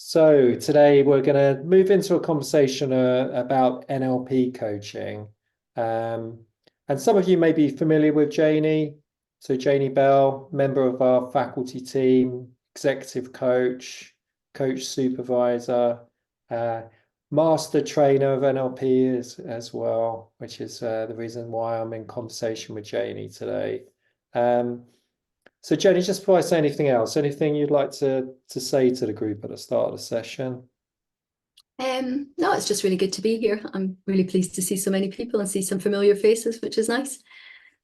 So today we're going to move into a conversation about NLP coaching. Um, and some of you may be familiar with Janie. So Janey Bell, member of our faculty team, executive coach, coach supervisor, uh, master trainer of NLP as well, which is the reason why I'm in conversation with Janie today. Um, so Jenny, just before I say anything else, anything you'd like to say to the group at the start of the session? No, it's just really good to be here. I'm really pleased to see so many people and see some familiar faces, which is nice.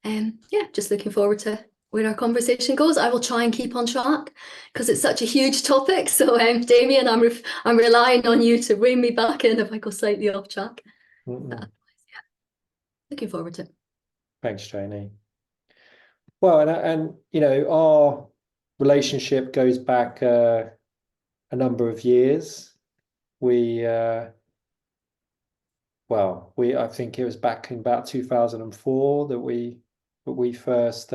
Yeah, just looking forward to where our conversation goes. I will try and keep on track because it's such a huge topic. So, Damien, I'm relying on you to rein me back in if I go slightly off track. Mm-mm. Yeah, looking forward to it. Thanks, Janie. Well, and you know, our relationship goes back a number of years. We we I think it was back in about 2004 that we first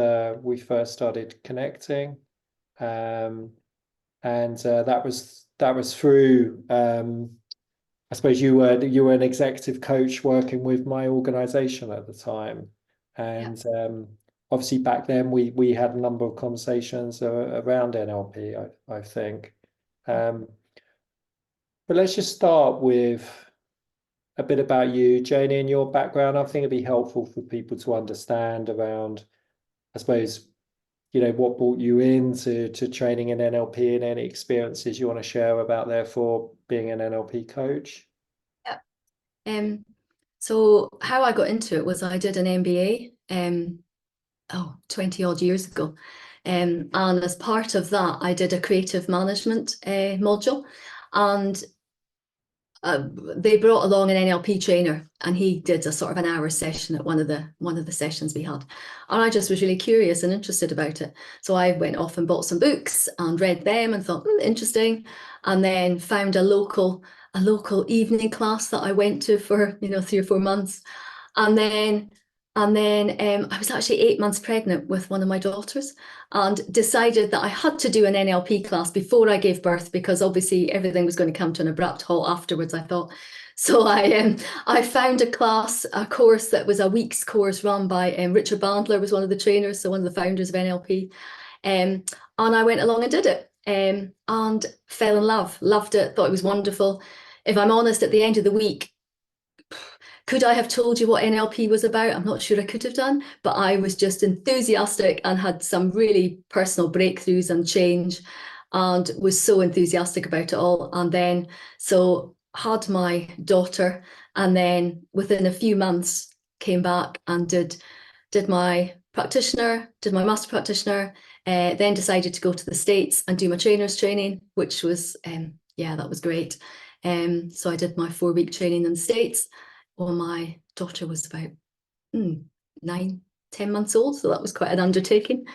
started connecting. Um, and that was through I suppose you were an executive coach working with my organization at the time, Yeah. and obviously back then we had a number of conversations around NLP. I think, um, but let's just start with a bit about you, Janie, and your background. I think it'd be helpful for people to understand around, I suppose, you know, what brought you into training in NLP and any experiences you want to share about therefore being an NLP coach. Yeah. So how I got into it was I did an MBA 20 odd years ago. And as part of that, I did a creative management module. And they brought along an NLP trainer, and he did a sort of an hour session at one of the sessions we had. And I just was really curious and interested about it. So I went off and bought some books and read them and thought, interesting. And then found a local evening class that I went to for 3 or 4 months. And then I was actually 8 months pregnant with one of my daughters and decided that I had to do an NLP class before I gave birth because obviously everything was going to come to an abrupt halt afterwards, I thought. So I found a course that was a week's course run by Richard Bandler, was one of the trainers, so one of the founders of NLP. And I went along and did it and fell in love, loved it, thought it was wonderful. If I'm honest, at the end of the week, could I have told you what NLP was about? I'm not sure I could have done, but I was just enthusiastic and had some really personal breakthroughs and change and was so enthusiastic about it all. And then, so had my daughter, and then within a few months came back and did my practitioner, did my master practitioner, then decided to go to the States and do my trainer's training, which was, yeah, that was great. So I did my 4-week training in the States. Well, my daughter was about 9, 10 months old, so that was quite an undertaking.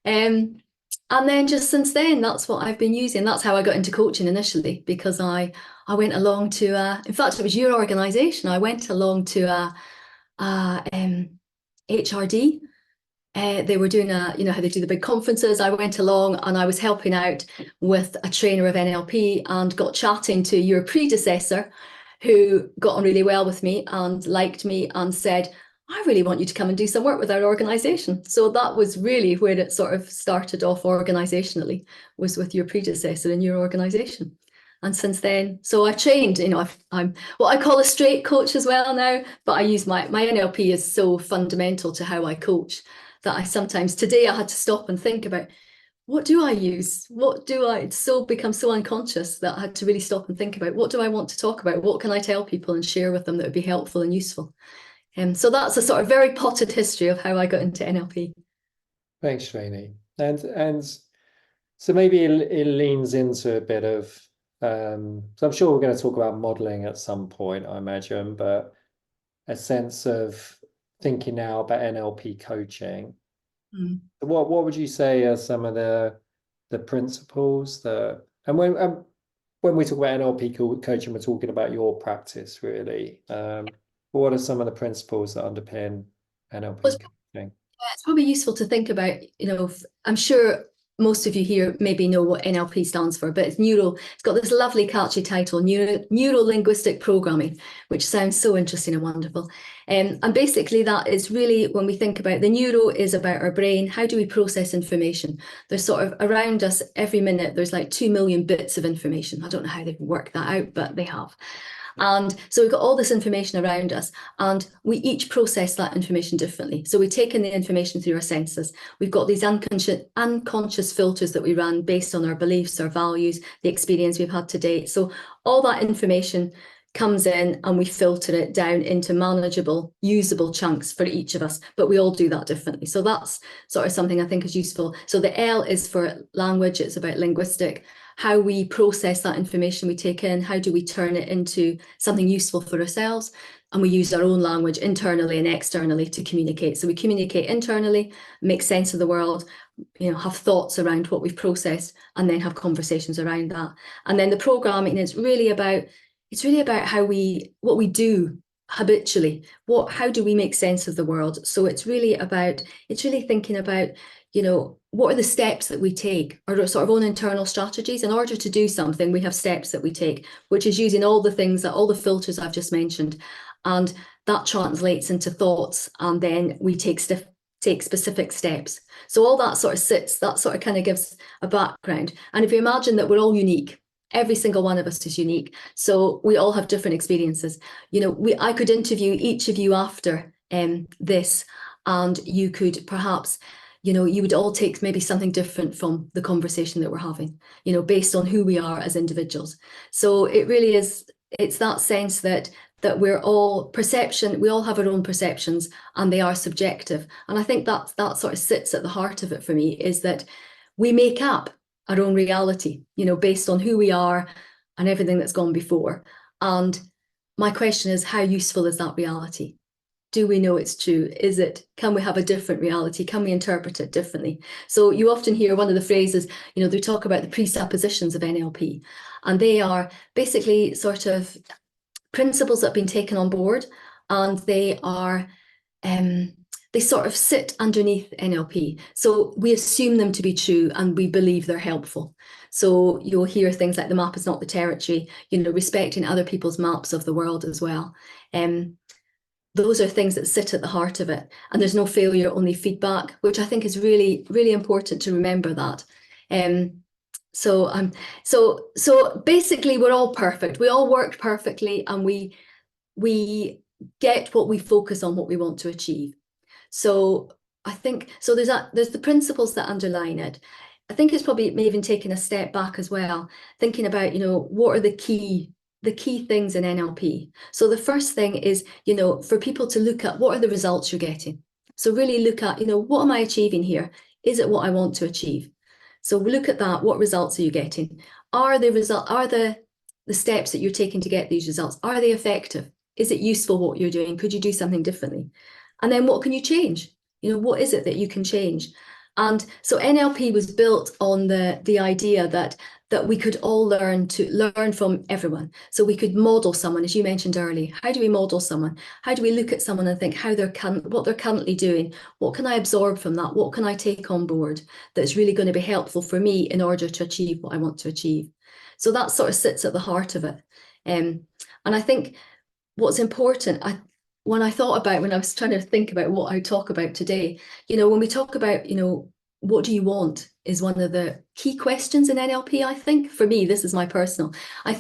And then just since then, that's what I've been using. That's how I got into coaching initially, because I went along to in fact, it was your organisation. I went along to HRD. They were doing how they do the big conferences. I went along and I was helping out with a trainer of NLP and got chatting to your predecessor, who got on really well with me and liked me and said, I really want you to come and do some work with our organisation. So that was really where it sort of started off organisationally, was with your predecessor in your organisation. And since then, so I've trained, I'm what I call a straight coach as well now, but I use my NLP is so fundamental to how I coach that I sometimes, today I had to stop and think about, what do I use? It's so become so unconscious that I had to really stop and think about, what do I want to talk about? What can I tell people and share with them that would be helpful and useful? So that's a sort of very potted history of how I got into NLP. Thanks, Janie. And so maybe it leans into a bit of so I'm sure we're going to talk about modeling at some point, I imagine, but a sense of thinking now about NLP coaching. Mm. What would you say are some of the principles that when we talk about NLP coaching, we're talking about your practice really. What are some of the principles that underpin Well, NLP coaching? it's probably useful to think about, I'm sure most of you here maybe know what NLP stands for, but it's got this lovely catchy title, Neuro-Linguistic Programming, which sounds so interesting and wonderful. And basically that is really, when we think about the neuro, is about our brain. How do we process information? There's sort of around us every minute, there's like 2 million bits of information. I don't know how they've worked that out, but they have. And so we've got all this information around us, and we each process that information differently. So we take in the information through our senses. We've got these unconscious filters that we run based on our beliefs, our values, the experience we've had to date. So all that information comes in and we filter it down into manageable, usable chunks for each of us, but we all do that differently. So that's sort of something I think is useful. So the L is for language, it's about linguistic, how we process that information we take in, how do we turn it into something useful for ourselves, and we use our own language internally and externally to communicate. So we communicate internally, make sense of the world, have thoughts around what we've processed, and then have conversations around that. And then the programming is really about what we do habitually. How do we make sense of the world? So it's really thinking about, what are the steps that we take, our sort of own internal strategies. In order to do something, we have steps that we take, which is using all the filters I've just mentioned. And that translates into thoughts, and then we take specific steps. So all that sort of kind of gives a background. And if you imagine that we're all unique, every single one of us is unique. So we all have different experiences. I could interview each of you after this, and you could perhaps, you would all take maybe something different from the conversation that we're having, based on who we are as individuals. So it really is, it's that sense that we're all we all have our own perceptions, and they are subjective. And I think that sort of sits at the heart of it for me, is that we make up our own reality, based on who we are and everything that's gone before. And my question is, how useful is that reality? Do we know it's true? Can we have a different reality? Can we interpret it differently? So you often hear one of the phrases, they talk about the presuppositions of NLP, and they are basically sort of principles that have been taken on board, and they are, they sort of sit underneath NLP. So we assume them to be true, and we believe they're helpful. So you'll hear things like the map is not the territory, respecting other people's maps of the world as well. Those are things that sit at the heart of it. And there's no failure, only feedback, which I think is really, really important to remember that. So basically we're all perfect. We all work perfectly, and we get what we focus on, what we want to achieve. So I think, so there's the principles that underline it. I think it's probably even taking a step back as well, thinking about, what are the key things in NLP. So the first thing is, for people to look at what are the results you're getting. So really look at, what am I achieving here? Is it what I want to achieve? So look at that. What results are you getting? Are the steps that you're taking to get these results, are they effective? Is it useful what you're doing? Could you do something differently? And then what can you change? What is it that you can change? And so NLP was built on the idea that we could all learn from everyone. So we could model someone, as you mentioned earlier. How do we model someone? How do we look at someone and think what they're currently doing? What can I absorb from that? What can I take on board that's really going to be helpful for me in order to achieve what I want to achieve? So that sort of sits at the heart of it. And I think what's important, when I was trying to think about what I talk about today, when we talk about, what do you want is one of the key questions in NLP, I think. For me, this is my personal. I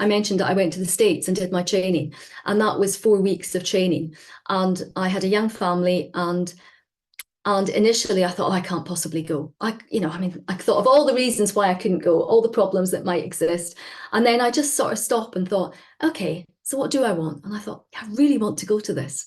mentioned that I went to the States and did my training, and that was 4 weeks of training. And I had a young family, and initially I thought, I can't possibly go. I thought of all the reasons why I couldn't go, all the problems that might exist. And then I just sort of stopped and thought, okay, so what do I want? And I thought, I really want to go to this.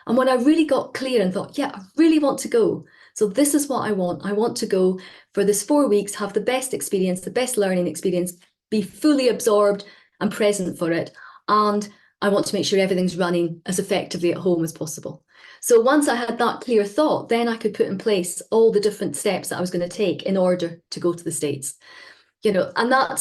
And when I really got clear and thought, yeah, I really want to go. So this is what I want. I want to go for this 4 weeks, have the best experience, the best learning experience, be fully absorbed and present for it. And I want to make sure everything's running as effectively at home as possible. So once I had that clear thought, then I could put in place all the different steps that I was going to take in order to go to the States. And that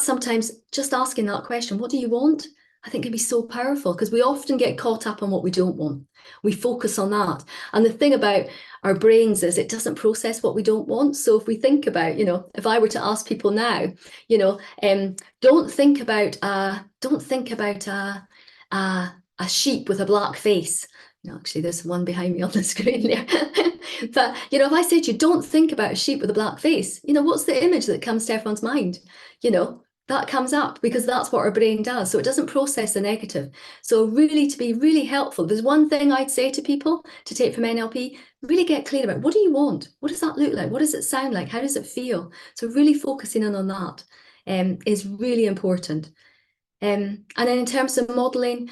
sometimes just asking that question, what do you want? I think can be so powerful, because we often get caught up on what we don't want. We focus on that. And the thing about our brains is it doesn't process what we don't want. So if we think about, if I were to ask people now, don't think about a sheep with a black face. No, actually, there's one behind me on the screen there. But, if I said to you, don't think about a sheep with a black face, what's the image that comes to everyone's mind? That comes up because that's what our brain does. So it doesn't process the negative. So really, to be really helpful, there's one thing I'd say to people to take from NLP: really get clear about, what do you want? What does that look like? What does it sound like? How does it feel? So really focusing in on that is really important. And then in terms of modeling,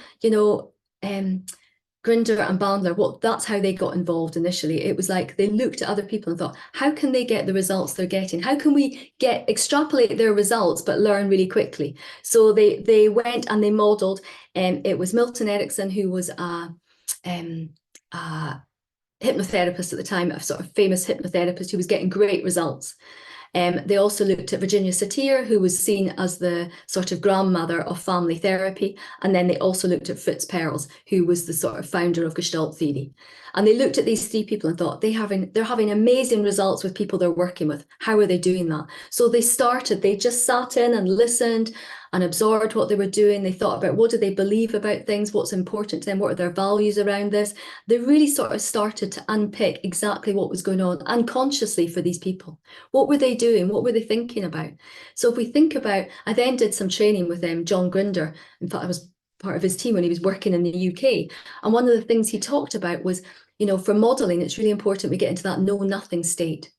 Grinder and Bandler, that's how they got involved initially. It was like they looked at other people and thought, how can they get the results they're getting? How can we extrapolate their results but learn really quickly? So they went and they modeled. It was Milton Erickson, who was a hypnotherapist at the time, a sort of famous hypnotherapist who was getting great results. They also looked at Virginia Satir, who was seen as the sort of grandmother of family therapy. And then they also looked at Fritz Perls, who was the sort of founder of Gestalt theory. And they looked at these three people and thought, they're having amazing results with people they're working with. How are they doing that? So they just sat in and listened and absorbed what they were doing. They thought about, what do they believe about things? What's important to them? What are their values around this? They really sort of started to unpick exactly what was going on unconsciously for these people. What were they doing? What were they thinking about? So if we think about, I then did some training with John Grinder. In fact, I was part of his team when he was working in the UK. And one of the things he talked about was, for modeling, it's really important we get into that know-nothing state.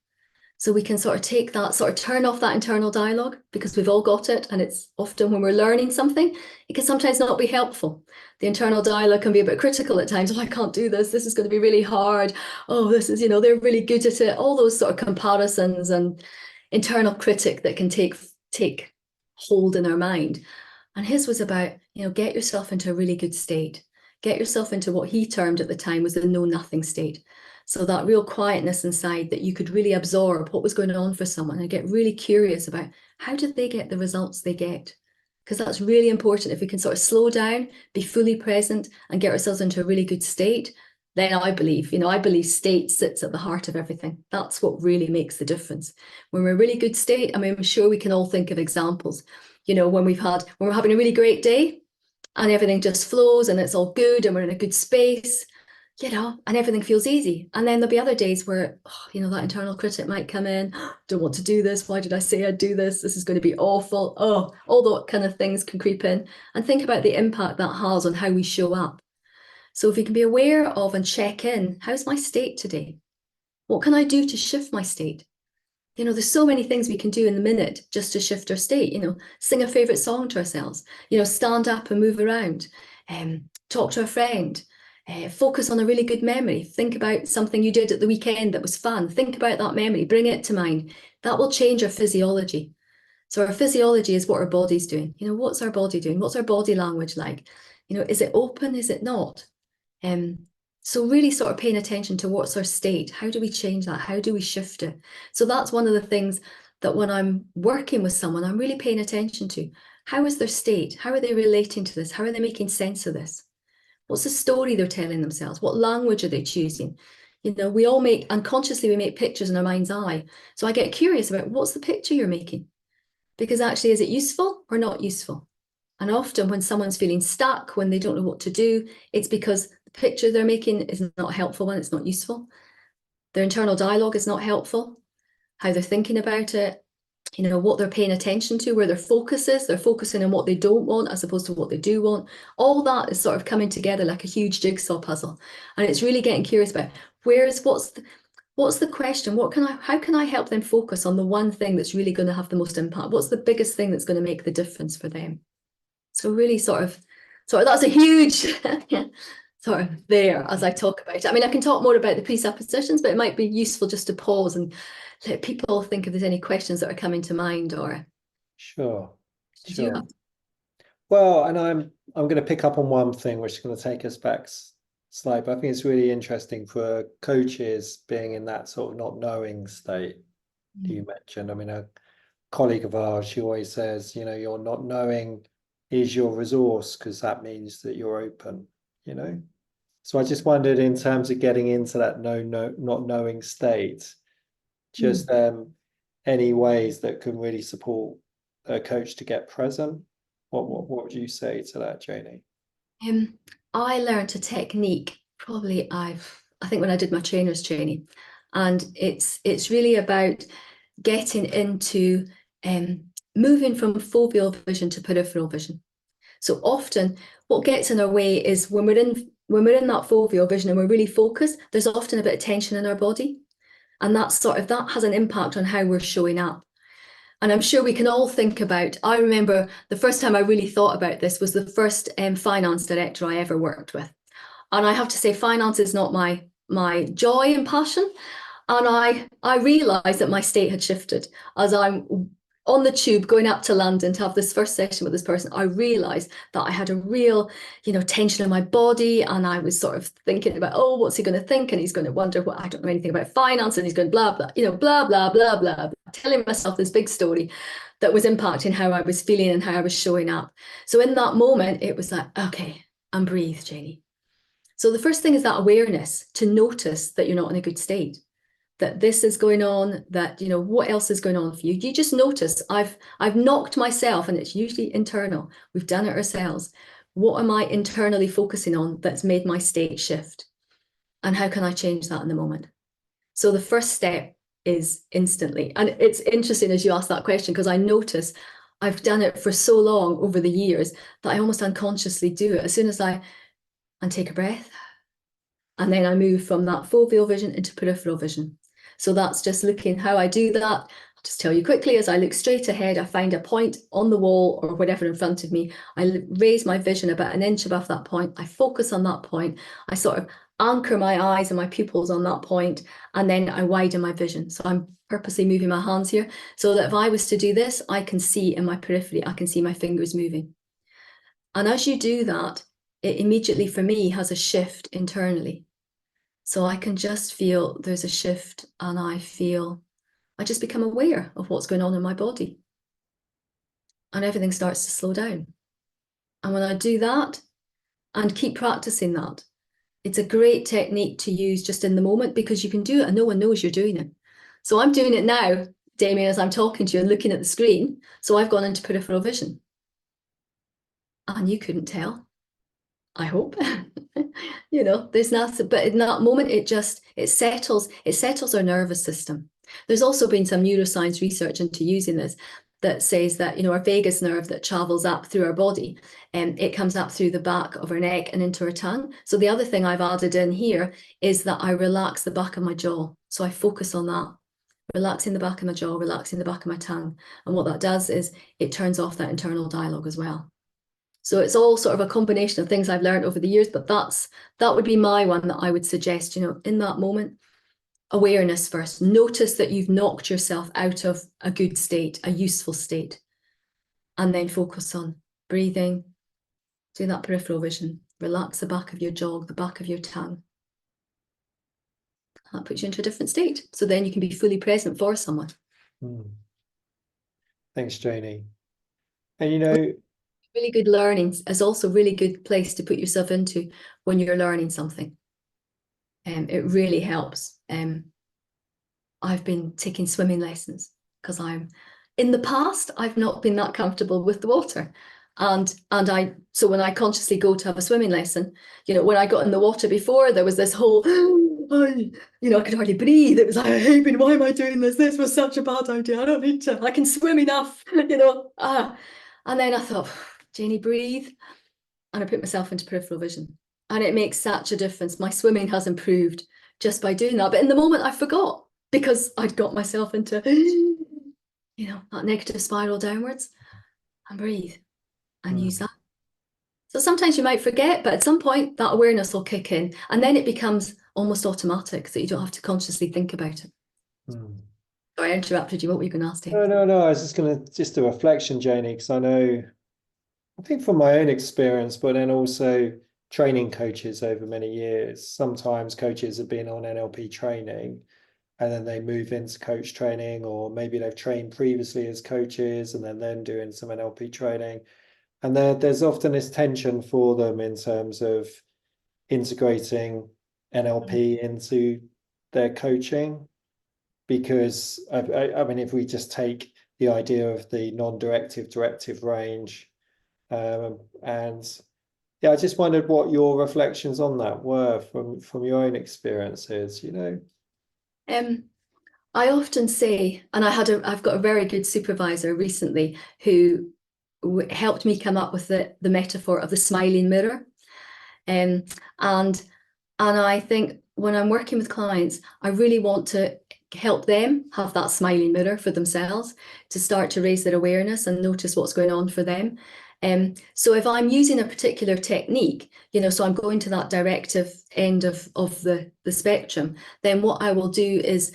So we can sort of take that, sort of turn off that internal dialogue, because we've all got it. And it's often when we're learning something, it can sometimes not be helpful. The internal dialogue can be a bit critical at times. Oh, I can't do this. This is going to be really hard. Oh, this is, they're really good at it. All those sort of comparisons and internal critic that can take hold in our mind. And his was about, get yourself into a really good state. Get yourself into what he termed at the time was the know-nothing state. So that real quietness inside that you could really absorb what was going on for someone and get really curious about, how did they get the results they get? Because that's really important. If we can sort of slow down, be fully present, and get ourselves into a really good state, then I believe state sits at the heart of everything. That's what really makes the difference. When we're in a really good state, I mean, I'm sure we can all think of examples, when we're having a really great day and everything just flows and it's all good and we're in a good space, and everything feels easy. And then there'll be other days where, that internal critic might come in, don't want to do this. Why did I say I'd do this? This is going to be awful. Oh, all that kind of things can creep in. And think about the impact that has on how we show up. So if we can be aware of and check in, how's my state today? What can I do to shift my state? There's so many things we can do in the minute just to shift our state. Sing a favorite song to ourselves, stand up and move around, talk to a friend, focus on a really good memory. Think about something you did at the weekend that was fun. Think about that memory, bring it to mind. That will change our physiology. So our physiology is what our body's doing. What's our body doing? What's our body language like? Is it open? Is it not? So really sort of paying attention to what's our state. How do we change that? How do we shift it? So that's one of the things that when I'm working with someone, I'm really paying attention to. How is their state? How are they relating to this? How are they making sense of this? What's the story they're telling themselves? What language are they choosing? We all unconsciously, we make pictures in our mind's eye. So I get curious about, what's the picture you're making? Because actually, is it useful or not useful? And often when someone's feeling stuck, when they don't know what to do, it's because the picture they're making is not a helpful one. It's not useful. Their internal dialogue is not helpful. How they're thinking about it, what they're paying attention to, where their focus is. They're focusing on what they don't want as opposed to what they do want. All that is sort of coming together like a huge jigsaw puzzle. And it's really getting curious about what's the question? How can I help them focus on the one thing that's really going to have the most impact? What's the biggest thing that's going to make the difference for them? So really sort of that's a huge sort of there as I talk about it. I mean, I can talk more about the presuppositions, but it might be useful just to pause and let people think if there's any questions that are coming to mind or. Sure. Sure. Well, and I'm going to pick up on one thing, which is going to take us back slightly, but I think it's really interesting for coaches being in that sort of not knowing state you mentioned. I mean, a colleague of ours, she always says, you're not knowing is your resource, because that means that you're open, you know. So I just wondered, in terms of getting into that not knowing state, just any ways that can really support a coach to get present. What would you say to that, Janie? I learned a technique probably I think when I did my trainer's training, and it's really about getting into moving from foveal vision to peripheral vision. So often what gets in our way is when we're in that foveal vision and we're really focused, there's often a bit of tension in our body. And that has an impact on how we're showing up. And I'm sure we can all think about, I remember the first time I really thought about this was the first finance director I ever worked with. And I have to say, finance is not my joy and passion. And I realised that my state had shifted as I'm on the tube going up to London to have this first session with this person. I realised that I had a real, tension in my body, and I was sort of thinking about, oh, what's he going to think? And he's going to wonder what I don't know anything about finance, and he's going blah blah, blah blah blah blah, telling myself this big story that was impacting how I was feeling and how I was showing up. So in that moment, it was like, okay, and breathe, Janie. So the first thing is that awareness to notice that you're not in a good state, that this is going on, that, what else is going on for you. You just notice, I've knocked myself, and it's usually internal. We've done it ourselves. What am I internally focusing on that's made my state shift? And how can I change that in the moment? So the first step is instantly. And it's interesting as you ask that question, because I notice I've done it for so long over the years that I almost unconsciously do it. As soon as I take a breath, and then I move from that foveal vision into peripheral vision. So that's just looking how I do that. I'll just tell you quickly, as I look straight ahead, I find a point on the wall or whatever in front of me. I raise my vision about an inch above that point. I focus on that point. I sort of anchor my eyes and my pupils on that point, and then I widen my vision. So I'm purposely moving my hands here so that if I was to do this, I can see in my periphery, I can see my fingers moving. And as you do that, it immediately for me has a shift internally. So I can just feel there's a shift, and I just become aware of what's going on in my body. And everything starts to slow down. And when I do that and keep practicing that, it's a great technique to use just in the moment, because you can do it and no one knows you're doing it. So I'm doing it now, Damien, as I'm talking to you and looking at the screen. So I've gone into peripheral vision. And you couldn't tell, I hope. There's nothing, but in that moment, it settles our nervous system. There's also been some neuroscience research into using this that says that, our vagus nerve that travels up through our body, and it comes up through the back of our neck and into our tongue. So the other thing I've added in here is that I relax the back of my jaw. So I focus on that, relaxing the back of my jaw, relaxing the back of my tongue. And what that does is it turns off that internal dialogue as well. So it's all sort of a combination of things I've learned over the years, but that would be my one that I would suggest, in that moment. Awareness first. Notice that you've knocked yourself out of a good state, a useful state, and then focus on breathing, do that peripheral vision, relax the back of your jaw, the back of your tongue. That puts you into a different state. So then you can be fully present for someone. Thanks, Janie. And really good learning is also a really good place to put yourself into when you're learning something. It really helps. I've been taking swimming lessons because in the past, I've not been that comfortable with the water. So when I consciously go to have a swimming lesson, when I got in the water before, there was this whole, I could hardly breathe. It was like, hey, why am I doing this? This was such a bad idea. I don't need to, I can swim enough, And then I thought, Janie, breathe. And I put myself into peripheral vision. And it makes such a difference. My swimming has improved just by doing that. But in the moment, I forgot, because I'd got myself into, that negative spiral downwards, and breathe and use that. So sometimes you might forget, but at some point that awareness will kick in, and then it becomes almost automatic, so you don't have to consciously think about it. Sorry, I interrupted you. What were you going to ask, Dave? No. I was just a reflection, Janie, because I think from my own experience, but then also training coaches over many years, sometimes coaches have been on NLP training and then they move into coach training, or maybe they've trained previously as coaches and then doing some NLP training. And there's often this tension for them in terms of integrating NLP into their coaching, because I mean, if we just take the idea of the non-directive directive range, and yeah, I just wondered what your reflections on that were from your own experiences, you know. I often say, and I've got a very good supervisor recently who helped me come up with the metaphor of the smiling mirror. Um, and I think when I'm working with clients, I really want to help them have that smiling mirror for themselves, to start to raise their awareness and notice what's going on for them. So if I'm using a particular technique, so I'm going to that directive end of the spectrum, then what I will do is,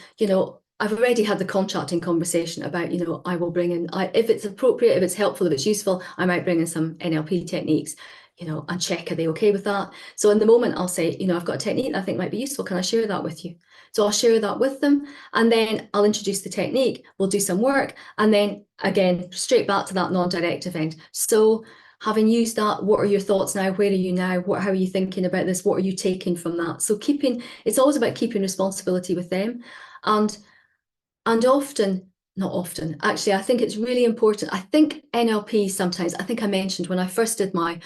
I've already had the contracting conversation about, I will bring in, if it's appropriate, if it's helpful, if it's useful, I might bring in some NLP techniques, and check, are they okay with that? So in the moment I'll say, I've got a technique that I think might be useful. Can I share that with you? So I'll share that with them, and then I'll introduce the technique. We'll do some work, and then again, straight back to that non-directive end. So having used that, what are your thoughts now? Where are you now? How are you thinking about this? What are you taking from that? So it's always about keeping responsibility with them. And often, not often, actually, I think it's really important. I think NLP sometimes, I think I mentioned when I first did I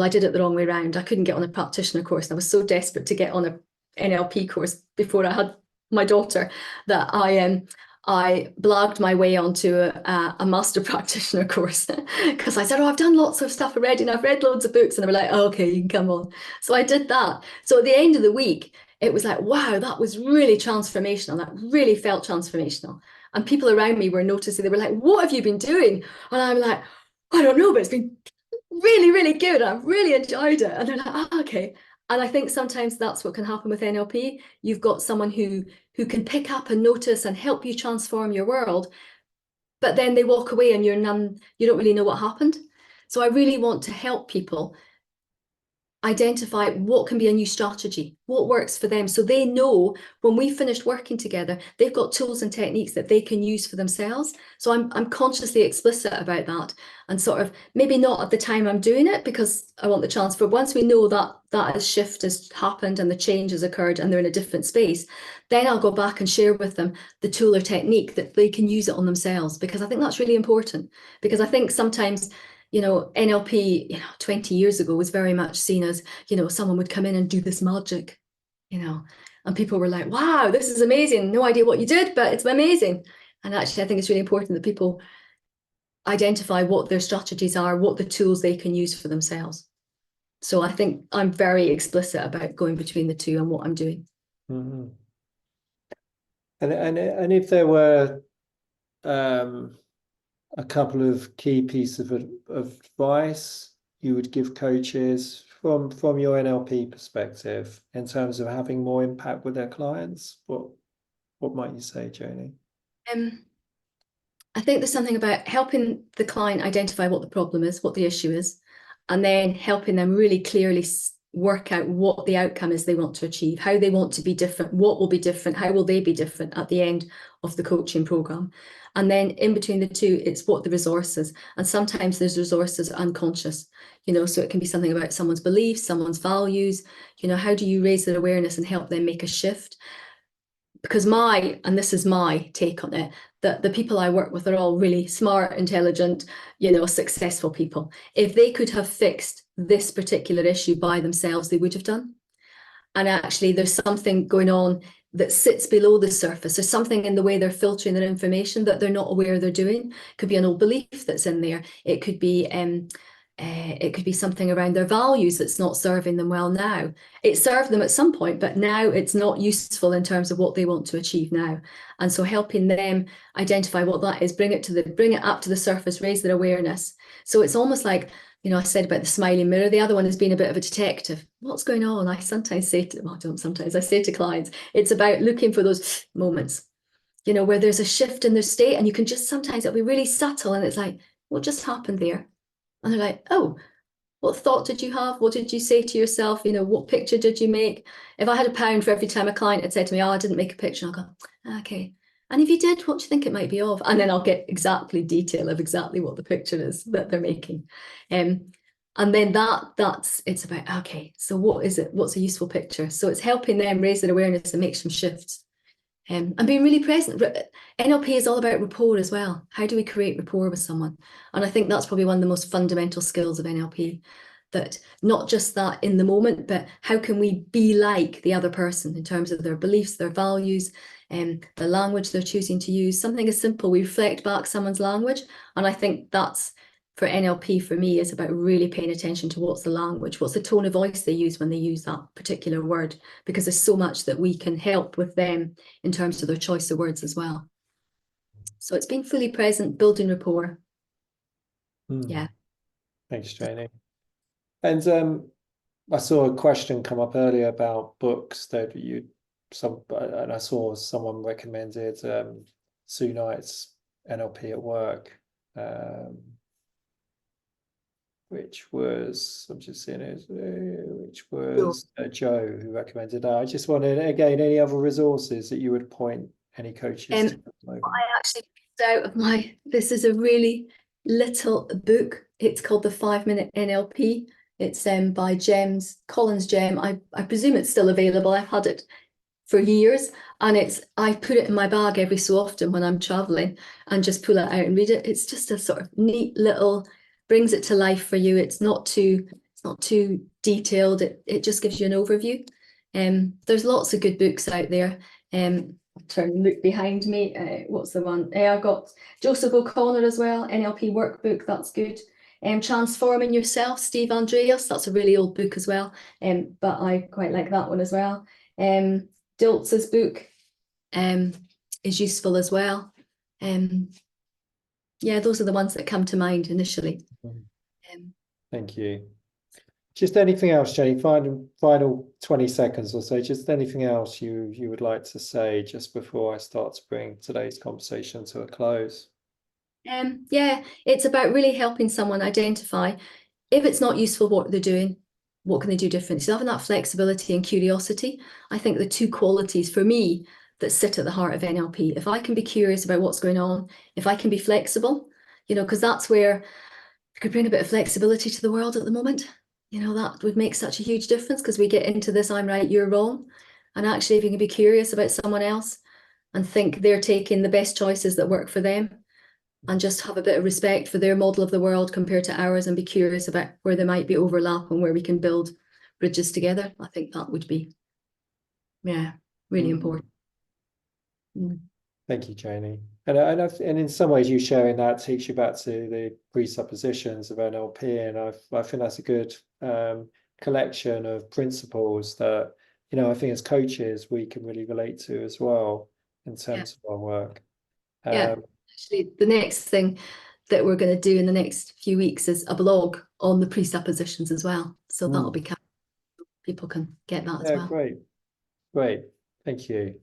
did it the wrong way around. I couldn't get on a practitioner course. I was so desperate to get on a NLP course before I had my daughter that I blagged my way onto a master practitioner course because I said, I've done lots of stuff already and I've read loads of books, and they were like, oh, okay, you can come on. So I did that. So at the end of the week, it was like, wow, that was really transformational. That really felt transformational. And people around me were noticing, they were like, what have you been doing? And I'm like, I don't know, but it's been really, really good. I've really enjoyed it. And they're like, oh, okay. And I think sometimes that's what can happen with NLP. You've got someone who can pick up and notice and help you transform your world, but then they walk away and you don't really know what happened. So I really want to help people identify what can be a new strategy, what works for them, so they know when we finished working together, they've got tools and techniques that they can use for themselves. So I'm consciously explicit about that, and sort of maybe not at the time I'm doing it, because I want the chance for, once we know that shift has happened and the change has occurred and they're in a different space, then I'll go back and share with them the tool or technique that they can use it on themselves, because I think that's really important. Because I think sometimes NLP, 20 years ago was very much seen as, someone would come in and do this magic, and people were like, wow, this is amazing. No idea what you did, but it's amazing. And actually, I think it's really important that people identify what their strategies are, what the tools they can use for themselves. So I think I'm very explicit about going between the two and what I'm doing. Mm-hmm. And if there were a couple of key pieces of advice you would give coaches from your NLP perspective in terms of having more impact with their clients, what might you say, Janie? I think there's something about helping the client identify what the problem is, what the issue is, and then helping them really clearly work out what the outcome is they want to achieve, how they want to be different, what will be different, how will they be different at the end of the coaching program. And then in between the two, it's what the resources. And sometimes there's resources unconscious, so it can be something about someone's beliefs, someone's values, how do you raise their awareness and help them make a shift? Because and this is my take on it, that the people I work with are all really smart, intelligent, successful people. If they could have fixed this particular issue by themselves, they would have done. And actually, there's something going on that sits below the surface. There's something in the way they're filtering their information that they're not aware they're doing. It could be an old belief that's in there. It could be something around their values that's not serving them well now. It served them at some point, but now it's not useful in terms of what they want to achieve now. And so helping them identify what that is, bring it up to the surface, raise their awareness. So it's almost like, I said about the smiling mirror. The other one has been a bit of a detective. What's going on? I sometimes say to, well, I don't sometimes, I say to clients, it's about looking for those moments, where there's a shift in their state, and you can just, sometimes it'll be really subtle, and it's like, what just happened there? And they're like, oh, what thought did you have? What did you say to yourself? What picture did you make? If I had £1 for every time a client had said to me, oh, I didn't make a picture, I'll go, okay. And if you did, what do you think it might be of? And then I'll get exactly detail of exactly what the picture is that they're making. And then it's about, okay, so what is it? What's a useful picture? So it's helping them raise their awareness and make some shifts. And being really present. NLP is all about rapport as well. How do we create rapport with someone? And I think that's probably one of the most fundamental skills of NLP, that not just that in the moment, but how can we be like the other person in terms of their beliefs, their values, the language they're choosing to use. Something as simple, we reflect back someone's language. And I think that's, for NLP, for me, is about really paying attention to what's the language, what's the tone of voice they use when they use that particular word, because there's so much that we can help with them in terms of their choice of words as well. So it's being fully present, building rapport. Yeah. Thanks, Janie. And I saw a question come up earlier about books that and I saw someone recommended Sue Knight's NLP at Work, which was, I'm just seeing it, which was Joe who recommended that. I just wanted, again, any other resources that you would point any coaches to? I actually picked out of this is a really little book. It's called The 5-Minute NLP. It's by Collins Gem. I presume it's still available. I've had it for years, and I put it in my bag every so often when I'm traveling and just pull it out and read it. It's just a sort of neat little, brings it to life for you. It's not too detailed. It just gives you an overview. There's lots of good books out there. Trying to look behind me. What's the one? I've got Joseph O'Connor as well, NLP workbook, that's good. Transforming Yourself, Steve Andreas, that's a really old book as well. But I quite like that one as well. Diltz's book is useful as well. Yeah, those are the ones that come to mind initially. Thank you. Just anything else, Janie? Final 20 seconds or so. Just anything else you would like to say just before I start to bring today's conversation to a close? Yeah, it's about really helping someone identify if it's not useful what they're doing, what can they do different? So having that flexibility and curiosity, I think the two qualities for me that sit at the heart of NLP. If I can be curious about what's going on, if I can be flexible, because that's where I could bring a bit of flexibility to the world at the moment. That would make such a huge difference, because we get into this I'm right, you're wrong. And actually, if you can be curious about someone else and think they're taking the best choices that work for them, and just have a bit of respect for their model of the world compared to ours, and be curious about where there might be overlap and where we can build bridges together, I think that would be, really important. Thank you, Janie. And in some ways, you sharing that takes you back to the presuppositions of NLP, and I think that's a good collection of principles that I think as coaches we can really relate to as well in terms of our work. Actually, the next thing that we're going to do in the next few weeks is a blog on the presuppositions as well. So that'll be people can get that as well. Great. Thank you.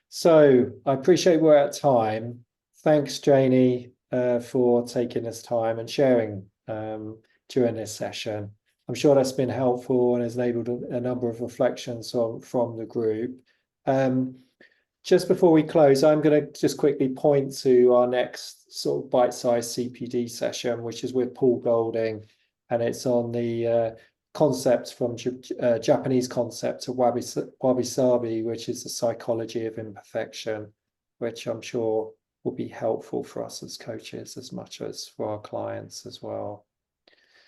So I appreciate we're at time. Thanks, Janie, for taking this time and sharing during this session. I'm sure that's been helpful and has enabled a number of reflections from the group. Just before we close, I'm going to just quickly point to our next sort of bite-sized CPD session, which is with Paul Golding, and it's on the concept from Japanese concept of wabi-sabi, which is the psychology of imperfection, which I'm sure will be helpful for us as coaches as much as for our clients as well.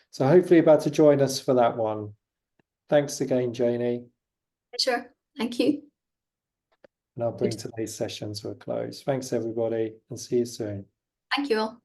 So hopefully you're about to join us for that one. Thanks again, Janie. Sure. Thank you. And I'll bring today's session to a close. Thanks, everybody, and see you soon. Thank you all.